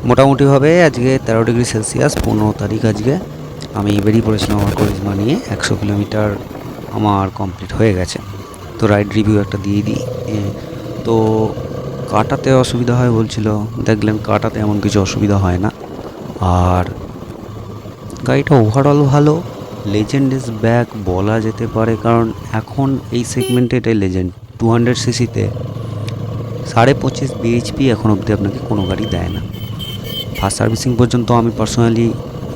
মোটামুটিভাবে আজকে 13 degree Celsius, 15 তারিখ আজকে। আমি বেরিয়ে পড়েছিলাম আমার করিজমা নিয়ে। 100 কিলোমিটার আমার কমপ্লিট হয়ে গেছে। তো রাইড রিভিউ একটা দিয়ে দিই। তো কাটাতে অসুবিধা হয় বলছিল, দেখলেন কাটাতে এমন কিছু অসুবিধা হয় না। আর গাড়িটা ওভারঅল ভালো। লেজেন্ড ইজ ব্যাক বলা যেতে পারে, কারণ এখন এই সেগমেন্টে এটাই লেজেন্ড। 200 সিসিতে 25.5 বিএইচপি এখন অবধি আপনাকে কোনো গাড়ি দেয় না। ফার্স্ট সার্ভিসিং পর্যন্ত আমি পার্সোনালি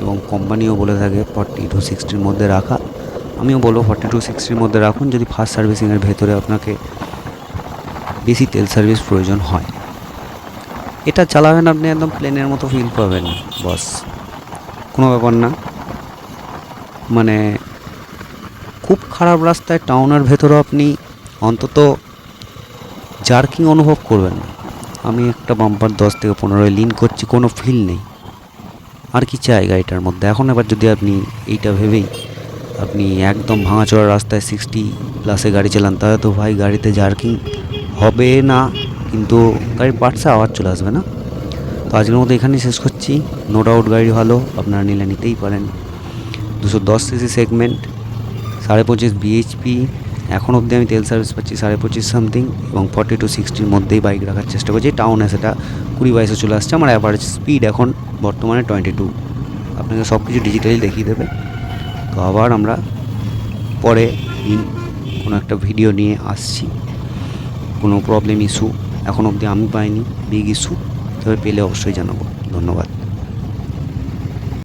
এবং কোম্পানিও বলে থাকে 40-60 মধ্যে রাখা। আমিও বলবো 40-60 মধ্যে রাখুন, যদি ফার্স্ট সার্ভিসিংয়ের ভেতরে আপনাকে বেশি তেল সার্ভিস প্রয়োজন হয়। এটা চালাবেন আপনি একদম প্লেনের মতো ফিল পাবেন, বস, কোনো ব্যাপার না। মানে খুব খারাপ রাস্তায় টাউনের ভেতরেও আপনি অন্তত জার্কিং অনুভব করবেন না। আমি একটা বাম্পার 10 থেকে 15 লিন করছি, কোনো ফিল নেই। আর কি চাই গাড়িটার মধ্যে এখন? এবার যদি আপনি এইটা ভেবেই আপনি একদম ভাঙাচোরা রাস্তায় 60+ গাড়ি চালান, তাহলে তো ভাই গাড়িতে জার্কিং হবে না, কিন্তু গাড়ির পার্টসে আওয়াজ চলে আসবে না। তো আজকের মতো এখানেই শেষ করছি। নো ডাউট গাড়ি ভালো, আপনারা নিলে নিতেই পারেন। 210 সিসি সেগমেন্ট, 25.5 বিএইচপি। এখন অবধি আমি তেল সার্ভিস পাচ্ছি 25.5 সামথিং, এবং 40-60 মধ্যেই বাইক রাখার চেষ্টা করছি। টাউনে সেটা 20-22 চলে আসছে। আমার অ্যাভারেজ স্পিড এখন বর্তমানে 22। আপনাকে সব কিছু ডিজিটালি দেখিয়ে দেবে। তো আবার আমরা পরে দিন কোনো একটা ভিডিও নিয়ে আসছি। কোনো প্রবলেম ইস্যু এখন অবধি আমি পাইনি, বিগ ইস্যু, তবে পেলে অবশ্যই জানাবো। ধন্যবাদ।